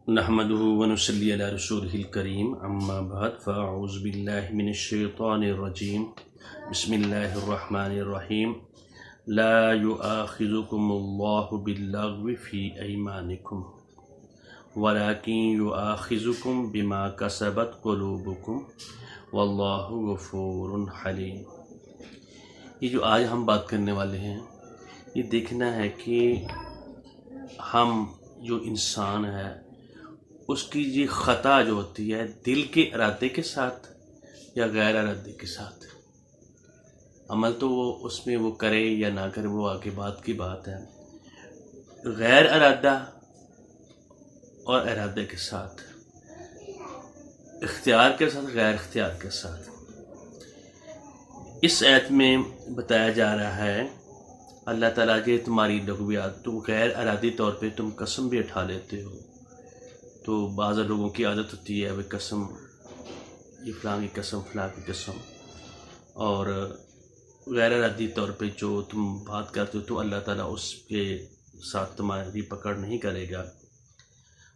نحمده ونصلي على رسوله الكريم اما بعد فاعوذ بالله من الشيطان الرجيم بسم الله الرحمن الرحيم لا يؤاخذكم الله باللغو في ايمانكم ولكن يؤاخذكم بما كسبت قلوبكم والله غفور حليم۔ یہ جو آج ہم بات کرنے والے ہیں یہ دیکھنا ہے کہ ہم جو انسان ہے اس کی یہ خطا جو ہوتی ہے دل کے ارادے کے ساتھ یا غیر ارادے کے ساتھ، عمل تو وہ اس میں وہ کرے یا نہ کرے وہ آگے بات کی بات ہے، غیر ارادہ اور ارادے کے ساتھ، اختیار کے ساتھ غیر اختیار کے ساتھ۔ اس آیت میں بتایا جا رہا ہے اللہ تعالیٰ کہ تمہاری لغویات، تم غیر ارادی طور پہ تم قسم بھی اٹھا لیتے ہو، تو بعض لوگوں کی عادت ہوتی ہے وہ قسم، یہ فلاں کی قسم فلاں کی قسم، اور غیر ارادی طور پہ جو تم بات کرتے ہو تو اللہ تعالیٰ اس کے ساتھ تمہاری پکڑ نہیں کرے گا۔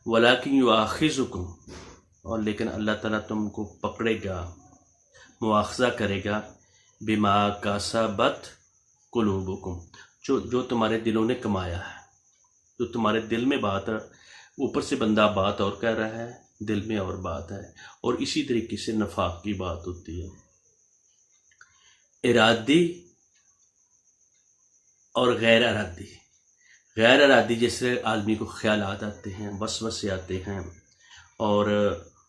وَلَكِنْ يُؤَاخِذُكُمْ، اور لیکن اللہ تعالیٰ تم کو پکڑے گا، مواخذہ کرے گا، بِمَا كَسَبَتْ قُلُوبُكُمْ، جو تمہارے دلوں نے کمایا ہے، جو تمہارے دل میں بات ہے، اوپر سے بندہ بات اور کہہ رہا ہے، دل میں اور بات ہے، اور اسی طریقے سے نفاق کی بات ہوتی ہے۔ ارادی اور غیر ارادی، غیر ارادی جیسے آدمی کو خیالات آتے ہیں، وسوسے آتے ہیں، اور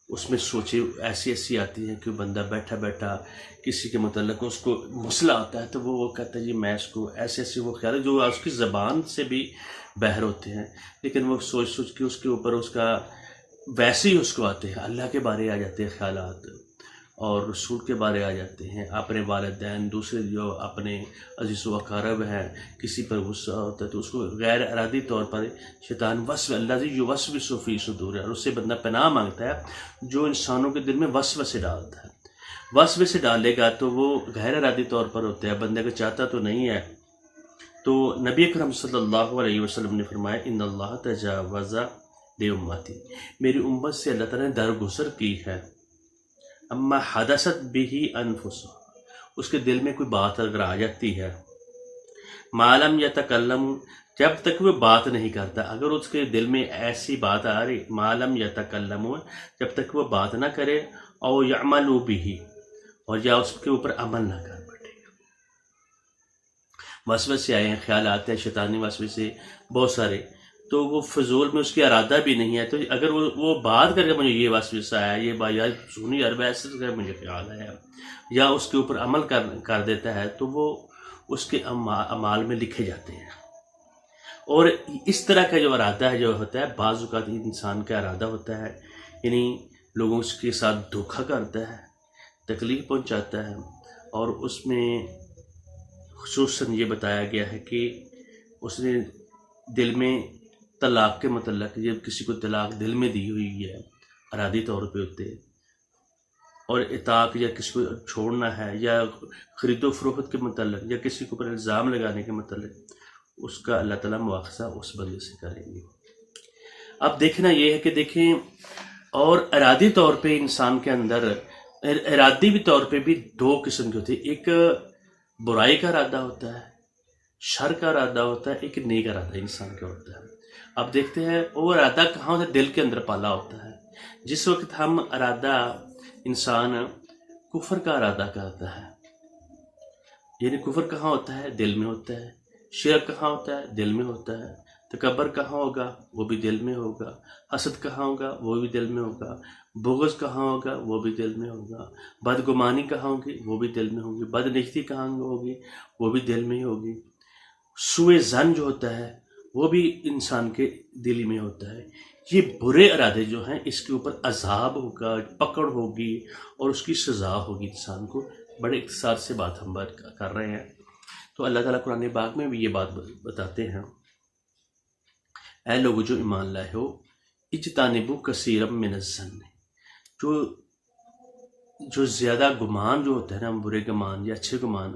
اس میں سوچیں ایسی آتی ہیں کہ بندہ بیٹھا بیٹھا کسی کے متعلق اس کو مسئلہ آتا ہے تو وہ کہتا ہے جی میں اس کو ایسے وہ خیال ہے جو اس کی زبان سے بھی بہر ہوتے ہیں، لیکن وہ سوچ کے اس کے اوپر اس کا ویسے ہی اس کو آتے ہیں، اللہ کے بارے آ جاتے ہیں خیالات، اور رسول کے بارے آ جاتے ہیں، اپنے والدین، دوسرے جو اپنے عزیز و اقارب ہیں، کسی پر غصہ ہوتا ہے تو اس کو غیر ارادی طور پر شیطان اللہ جو وسوس فی صدور ہے، اور اس سے بندہ پناہ مانگتا ہے جو انسانوں کے دل میں وسوسے ڈالتا ہے۔ وسوسے ڈالے گا تو وہ غیر ارادی طور پر ہوتا ہے، بندے کو چاہتا تو نہیں ہے۔ تو نبی اکرم صلی اللہ علیہ وسلم نے فرمایا ان اللہ تجاوز لامتی، میری امت سے اللہ تعالیٰ نے درگزر کی ہے، اما حدثت به انفس، اس کے دل میں کوئی بات اگر آ جاتی ہے، ما لم یتکلم، جب تک وہ بات نہیں کرتا، اگر اس کے دل میں ایسی بات آ رہی، ما لم یتکلم، جب تک وہ بات نہ کرے، او یعمل به، اور یا اس کے اوپر عمل نہ کر بیٹھے۔ وسوسے آئے ہیں، خیال آتے ہیں شیطانی وسوسے بہت سارے، تو وہ فضول میں اس کی ارادہ بھی نہیں ہے، تو اگر وہ بات کر کے مجھے یہ وسوسہ آیا، یہ بات یار سنی یار ویسے مجھے خیال آیا، یا اس کے اوپر عمل کر دیتا ہے تو وہ اس کے اعمال میں لکھے جاتے ہیں۔ اور اس طرح کا جو ارادہ ہے جو ہوتا ہے، بعض اوقات انسان کا ارادہ ہوتا ہے، یعنی لوگوں کے ساتھ دھوکہ کرتا ہے، تکلیف پہنچاتا ہے، اور اس میں خصوصاً یہ بتایا گیا ہے کہ اس نے دل میں طلاق کے متعلق، جب کسی کو طلاق دل میں دی ہوئی ہے ارادی طور پہ ہوتے، اور اطاق یا کسی کو چھوڑنا ہے، یا خرید و فروخت کے متعلق، یا کسی کے اوپر الزام لگانے کے متعلق، اس کا اللہ تعالیٰ مواخذہ اس بندے سے کریں گے۔ اب دیکھنا یہ ہے کہ دیکھیں، اور ارادی طور پہ انسان کے اندر، ارادی بھی طور پہ بھی دو قسم کے ہوتے ہیں، ایک برائی کا ارادہ ہوتا ہے، شر کا ارادہ ہوتا ہے، ایک نیک ارادہ انسان کا ہوتا ہے۔ اب دیکھتے ہیں وہ ارادہ کہاں ہوتا ہے، دل کے اندر پالا ہوتا ہے۔ جس وقت ہم ارادہ، انسان کفر کا ارادہ کرتا ہے، یعنی کفر کہاں ہوتا ہے، دل میں ہوتا ہے، شرک کہاں ہوتا ہے، دل میں ہوتا ہے، تکبر کہاں ہوگا، وہ بھی دل میں ہوگا، حسد کہاں ہوگا، وہ بھی دل میں ہوگا، بغض کہاں ہوگا، وہ بھی دل میں ہوگا، بدگمانی کہاں ہوگی، وہ بھی دل میں ہوگی، بدنیتی کہاں ہوگی، وہ بھی دل میں ہی ہوگی، سوء ظن جو ہوتا ہے وہ بھی انسان کے دل میں ہوتا ہے۔ یہ برے ارادے جو ہیں اس کے اوپر عذاب ہوگا، پکڑ ہوگی، اور اس کی سزا ہوگی انسان کو۔ بڑے اختصار سے بات ہم کر رہے ہیں، تو اللہ تعالیٰ قرآن پاک میں بھی یہ بات بتاتے ہیں، اے لوگو جو ایمان لائے ہو، اجتنبوا کثیرا من الظن، جو زیادہ گمان جو ہوتا ہے نا، برے گمان یا اچھے گمان،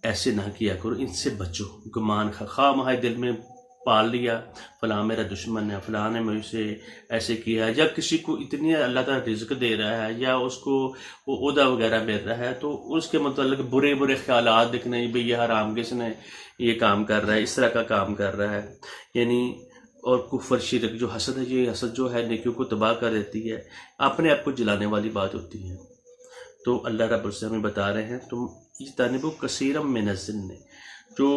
ایسے نہ کیا کرو، ان سے بچو۔ گمان خواہ مہائے دل میں پال لیا، فلاں میرا دشمن ہے، فلاں نے مجھ سے ایسے کیا ہے، یا کسی کو اتنی اللہ تعالیٰ رزق دے رہا ہے یا اس کو وہ عہدہ وغیرہ مل رہا ہے، تو اس کے متعلق برے برے خیالات دکھنے، بھئی یہ حرام کس نے یہ کام کر رہا ہے، اس طرح کا کام کر رہا ہے، یعنی اور کفر شرک جو حسد ہے، یہ حسد جو ہے نیکیوں کو تباہ کر دیتی ہے، اپنے آپ کو جلانے والی بات ہوتی ہے۔ تو اللہ رب العزت ہمیں بتا رہے ہیں تم اجتنبوا کثیرا من الظن، جو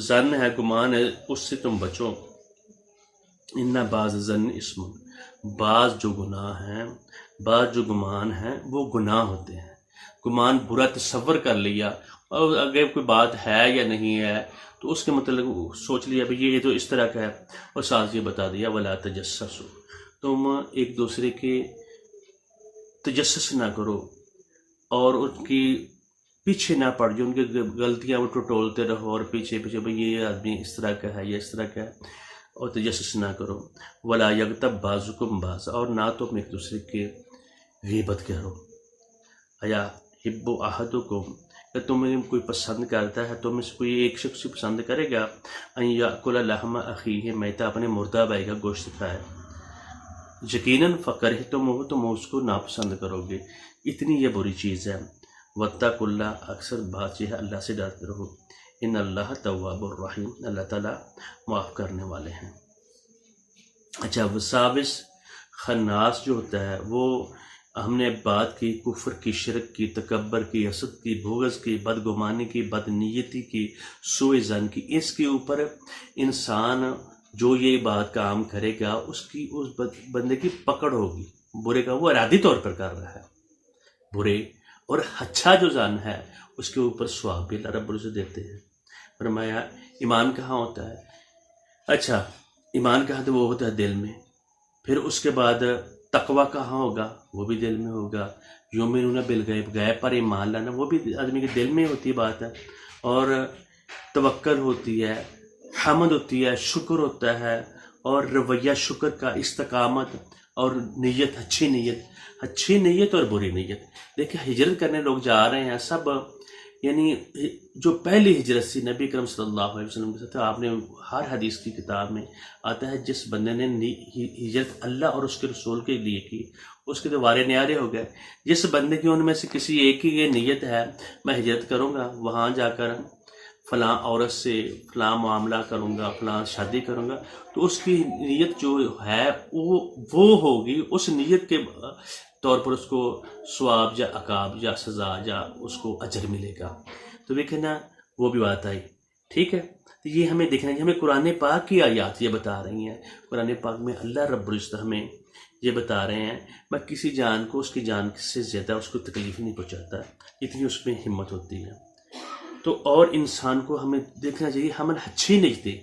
ظن ہے، گمان ہے، اس سے تم بچو، ان بعض الظن اسم، بعض جو گناہ ہیں، بعض جو گمان ہیں وہ گناہ ہوتے ہیں۔ گمان برا تصور کر لیا، اور اگر کوئی بات ہے یا نہیں ہے تو اس کے متعلق سوچ لیا بھئی یہ تو اس طرح کا ہے، اور ساتھ یہ بتا دیا ولا تجسسوا، تم ایک دوسرے کے تجسس نہ کرو اور ان کی پیچھے نہ پڑ جو ان کی غلطیاں وہ ٹٹولتے رہو اور پیچھے پیچھے بھئی یہ آدمی اس طرح کا ہے، یہ اس طرح کا ہے، اور تجسس نہ کرو۔ ولا یغتب بعضکم بعضا، اور نہ تم ایک دوسرے کے غیبت کرو۔ ایا حب احدکم، کہ تمہیں کوئی پسند کرتا ہے، تم میں سے کوئی ایک شخص پسند کرے گا ان یاکل لحم اخیہ میتا، اپنے مردہ بھائی کا گوشت کھائے، یقیناً فکرہتموہ، تم اس کو ناپسند کرو گے، اتنی یہ بری چیز ہے۔ واتقوا اللہ، اکثر بات یہ ہے اللہ سے ڈرتے رہو، ان اللہ تواب الرحیم، اللہ تعالیٰ معاف کرنے والے ہیں۔ اچھا، وساوس خناس جو ہوتا ہے، وہ ہم نے بات کی کفر کی، شرک کی، تکبر کی، حسد کی، بغض کی، بدگمانی کی، بدنیتی کی، سوء ظن کی، اس کے اوپر انسان جو یہ بات کام کرے گا اس کی اس بندے کی پکڑ ہوگی، برے کا وہ ارادی طور پر کر رہا ہے برے، اور اچھا جو ظن ہے اس کے اوپر ثواب بھی اللہ رب العزت دیتے ہیں۔ فرمایا ایمان کہاں ہوتا ہے؟ اچھا، ایمان کہاں تو وہ ہوتا ہے دل میں، پھر اس کے بعد تقوی کہاں ہوگا؟ وہ بھی دل میں ہوگا۔ یؤمنون بالغیب، غیب پر ایمان لانا، وہ بھی آدمی کے دل میں ہوتی بات ہے، اور توکل ہوتی ہے، حمد ہوتی ہے، شکر ہوتا ہے، اور رویہ شکر کا، استقامت، اور نیت، اچھی نیت اور بری نیت۔ دیکھیں ہجرت کرنے لوگ جا رہے ہیں سب، یعنی جو پہلی ہجرت سی نبی کرم صلی اللہ علیہ وسلم کے ساتھ، آپ نے ہر حدیث کی کتاب میں آتا ہے جس بندے نے ہجرت اللہ اور اس کے رسول کے لیے کی، اس کے دوارے نیارے ہو گئے۔ جس بندے کی ان میں سے کسی ایک کی یہ نیت ہے میں ہجرت کروں گا، وہاں جا کر فلاں عورت سے فلاں معاملہ کروں گا، فلاں شادی کروں گا، تو اس کی نیت جو ہے وہ ہوگی، اس نیت کے طور پر اس کو ثواب یا عقاب یا سزا یا اس کو اجر ملے گا۔ تو دیکھیں نا، وہ بھی بات آئی، ٹھیک ہے۔ تو یہ ہمیں دیکھنا ہے، ہمیں قرآن پاک کی آیات یہ بتا رہی ہیں، قرآن پاک میں اللہ رب العزت ہمیں یہ بتا رہے ہیں میں کسی جان کو اس کی جان سے زیادہ اس کو تکلیف نہیں پہنچاتا، اتنی اس میں ہمت ہوتی ہے۔ تو اور انسان کو ہمیں دیکھنا چاہیے، ہمیں اچھی نیتیں،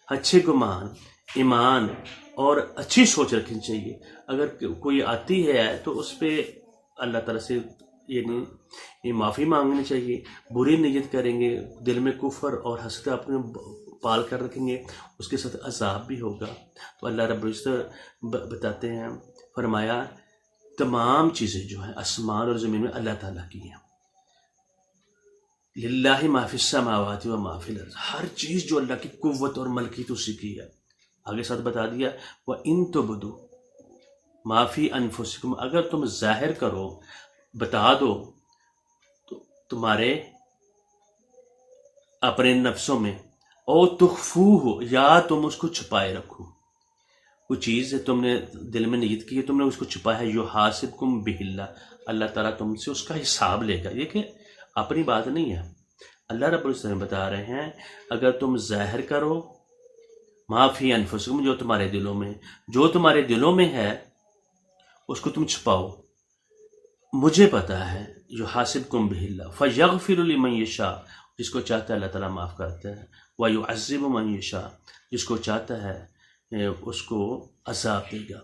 اچھے گمان، ایمان اور اچھی سوچ رکھنی چاہیے۔ اگر کوئی آتی ہے تو اس پہ اللہ تعالیٰ سے یعنی معافی مانگنی چاہیے۔ بری نیت کریں گے، دل میں کفر اور حسد اپنے پال کر رکھیں گے، اس کے ساتھ عذاب بھی ہوگا۔ تو اللہ رب العزت بتاتے ہیں، فرمایا تمام چیزیں جو ہیں آسمان اور زمین میں اللہ تعالیٰ کی ہیں، للہ ما فی السماوات و ما فی الارض، ہر چیز جو اللہ کی قوت اور ملکیت اسی کی ہے۔ آگے ساتھ بتا دیا وَإِن تُبْدُوا مَا فِي أَنفُسِكُمْ، اگر تم ظاہر کرو، بتا دو تو تمہارے اپنے نفسوں میں، او تخفوہ، یا تم اس کو چھپائے رکھو، کوئی چیز تم نے دل میں نیت کی ہے، تم نے اس کو چھپایا ہے، یحاسبکم بہ اللہ، اللہ تعالیٰ تم سے اس کا حساب لے گا۔ یہ کہ اپنی بات نہیں ہے، اللہ رب العزت بتا رہے ہیں اگر تم ظاہر کرو ما فی انفسکم، جو تمہارے دلوں میں ہے اس کو تم چھپاؤ، مجھے پتہ ہے، یحاسبکم بہ اللہ فیغفر لمن یشاء، جس کو چاہتا ہے اللہ تعالیٰ معاف کرتا ہے، ویعذب من یشاء، جس کو چاہتا ہے اس کو عذاب دے گا،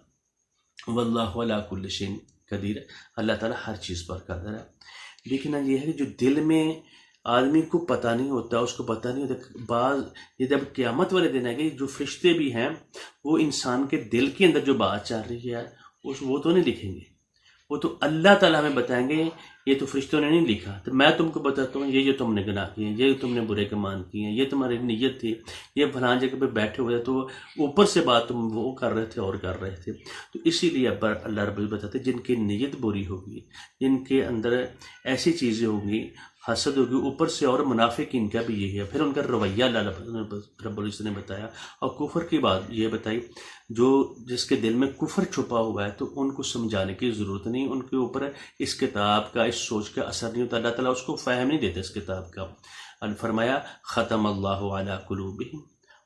واللہ علی کل شیء قدیر، اللہ تعالیٰ ہر چیز پر قادر ہے۔ لیکن یہ ہے کہ جو دل میں آدمی کو پتہ نہیں ہوتا، اس کو پتہ نہیں ہوتا، بعض یہ جب قیامت والے دن ہے کہ جو فرشتے بھی ہیں وہ انسان کے دل کے اندر جو بات چل رہی ہے وہ تو نہیں لکھیں گے، وہ تو اللہ تعالیٰ ہمیں بتائیں گے یہ تو فرشتوں نے نہیں لکھا، تو میں تم کو بتاتا ہوں یہ تم نے گناہ کیے ہیں، یہ تم نے برے کمان کیے ہیں، یہ تمہاری نیت تھی، یہ فلاں جگہ پہ بیٹھے ہوئے تو اوپر سے بات تم وہ کر رہے تھے اور کر رہے تھے۔ تو اسی لیے اللہ رب العزت بتاتے جن کی نیت بری ہوگی، جن کے اندر ایسی چیزیں ہوں گی، حسد ہوگی، اوپر سے اور منافق ان کا بھی یہی ہے، پھر ان کا رویہ اللہ رب العزت نے بتایا۔ اور کفر کی بات یہ بتائی، جس کے دل میں کفر چھپا ہوا ہے تو ان کو سمجھانے کی ضرورت نہیں، ان کے اوپر اس کتاب کا، اس سوچ کا اثر نہیں ہوتا، اللہ تعالیٰ اس کو فہم نہیں دیتے اس کتاب کا۔ فرمایا ختم اللہ علی قلوبہم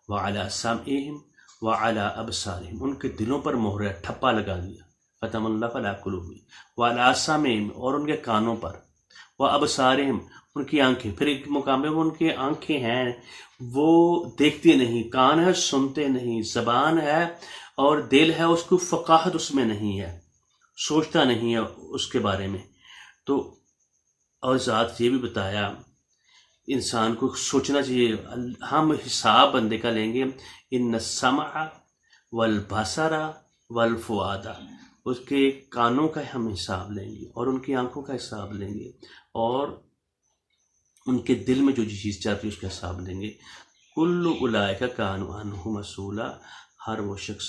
وعلی سمعہم وعلی ابصارہم، ان کے دلوں پر مہر ٹھپا لگا دیا، ختم اللہ علی قلوبہم وعلی سمعہم، اور ان کے کانوں پر، وابصارہم، ان کی آنکھیں، پھر ایک مقام میں وہ ان کی آنکھیں ہیں وہ دیکھتی نہیں، کان ہے سنتے نہیں، زبان ہے اور دل ہے اس کو فقاہت اس میں نہیں ہے، سوچتا نہیں ہے اس کے بارے میں۔ تو اور ذات یہ بھی بتایا انسان کو سوچنا چاہیے، ہم حساب بندے کا لیں گے، ان السمع والبصر والفؤاد، اس کے کانوں کا ہم حساب لیں گے اور ان کی آنکھوں کا حساب لیں گے اور ان کے دل میں جو چیز چاہتی ہے اس کا حساب لیں گے۔ کل اولئک کانوا عنہ مسئولا، ہر وہ شخص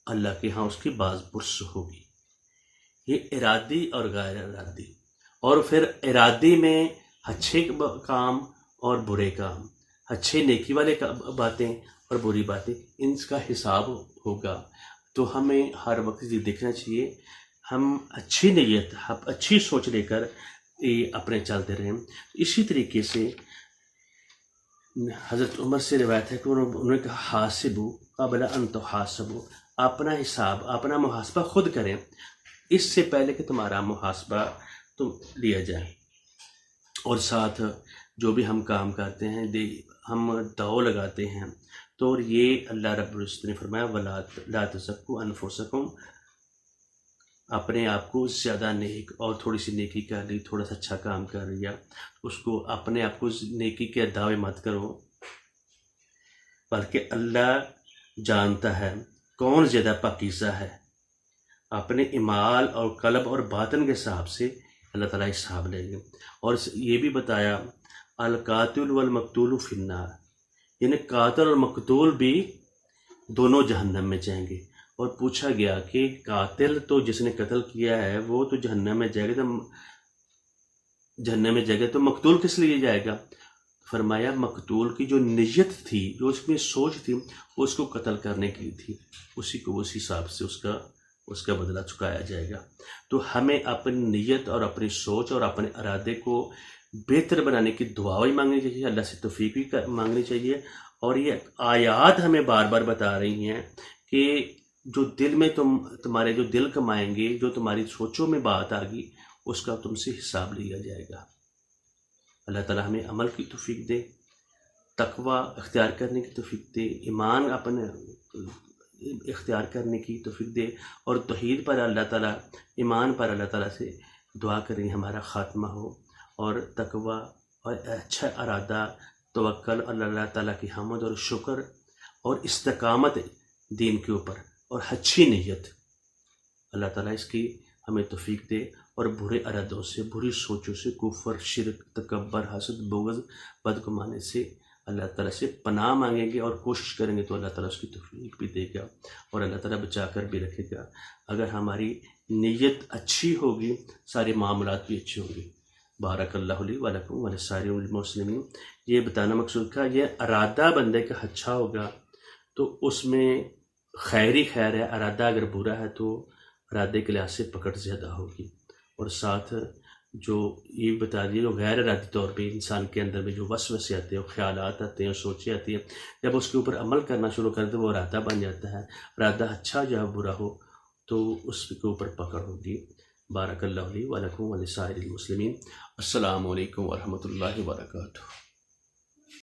اللہ کے ہاں اس کی باز پرس ہوگی۔ یہ ارادی اور غیر ارادی، اور پھر ارادی میں اچھے کام اور برے کام، اچھے نیکی والے باتیں اور بری باتیں، ان کا حساب ہوگا۔ تو ہمیں ہر وقت یہ دیکھنا چاہیے ہم اچھی نیت، اچھی سوچ لے کر اپنے چلتے رہیں۔ اسی طریقے سے حضرت عمر سے روایت ہے کہ انہوں نے کہا حاسبو قبل ان تحاسبو، اپنا حساب، اپنا محاسبہ خود کریں اس سے پہلے کہ تمہارا محاسبہ تم لیا جائے۔ اور ساتھ جو بھی ہم کام کرتے ہیں، ہم دعو لگاتے ہیں، تو یہ اللہ رب العزت نے فرمایا وَلَا لَا تُزَكُّوا أَنفُسَكُمْ، اپنے آپ کو زیادہ نیک اور تھوڑی سی نیکی کر لی، تھوڑا سا اچھا کام کر لیا، اس کو اپنے آپ کو نیکی کے دعوے مت کرو، بلکہ اللہ جانتا ہے کون زیادہ پاکیزہ ہے۔ اپنے اعمال اور قلب اور باطن کے حساب سے اللہ تعالیٰ حساب لیں گے۔ اور یہ بھی بتایا القاتل والمقتول فی النار، یعنی قاتل اور مقتول بھی دونوں جہنم میں جائیں گے۔ اور پوچھا گیا کہ قاتل تو جس نے قتل کیا ہے وہ تو جہنم میں جائے گا، تو مقتول کس لیے جائے گا؟ فرمایا مقتول کی جو نیت تھی، جو اس میں سوچ تھی، اس کو قتل کرنے کی تھی، اسی کو اس حساب سے اس کا بدلہ چکایا جائے گا۔ تو ہمیں اپنی نیت اور اپنی سوچ اور اپنے ارادے کو بہتر بنانے کی دعا بھی مانگنی چاہیے، اللہ سے توفیق بھی مانگنی چاہیے۔ اور یہ آیات ہمیں بار بار بتا رہی ہیں کہ جو دل میں تمہارے جو دل کمائیں گے، جو تمہاری سوچوں میں بات آ گئی، اس کا تم سے حساب لیا جائے گا۔ اللہ تعالیٰ ہمیں عمل کی توفیق دے، تقوی اختیار کرنے کی توفیق دے، ایمان اپنے اختیار کرنے کی توفیق دے، اور توحید پر اللہ تعالیٰ، ایمان پر اللہ تعالیٰ سے دعا کریں ہمارا خاتمہ ہو، اور تقوی اور اچھا ارادہ، توکل اللہ تعالیٰ کی حمد اور شکر اور استقامت دین کے اوپر اور اچھی نیت، اللہ تعالیٰ اس کی ہمیں توفیق دے، اور برے ارادوں سے، بری سوچوں سے، کفر، شرک، تکبر، حسد، بغض، بدگمانی سے اللہ تعالیٰ سے پناہ مانگیں گے اور کوشش کریں گے تو اللہ تعالیٰ اس کی توفیق بھی دے گا اور اللہ تعالیٰ بچا کر بھی رکھے گا۔ اگر ہماری نیت اچھی ہوگی سارے معاملات بھی اچھے ہوں گے۔ بارک اللہ لی و لکم ولسائر المسلمین، یہ بتانا مقصود تھا، یہ ارادہ بندے کا اچھا ہوگا تو اس میں خیر ہی خیر ہے، ارادہ اگر برا ہے تو ارادے کے لحاظ سے پکڑ زیادہ ہوگی۔ اور ساتھ جو یہ بتا دیے، جو غیر ارادی طور پہ انسان کے اندر میں جو وسوسے آتے ہیں، خیالات آتے ہیں، سوچیں آتی ہیں، جب اس کے اوپر عمل کرنا شروع کر دے وہ ارادہ بن جاتا ہے۔ ارادہ اچھا یا برا ہو تو اس کے اوپر پکڑ ہوگی۔ بارک اللہ لی و لکم ولسائر المسلمین۔ السلام علیکم ورحمۃ اللہ وبرکاتہ۔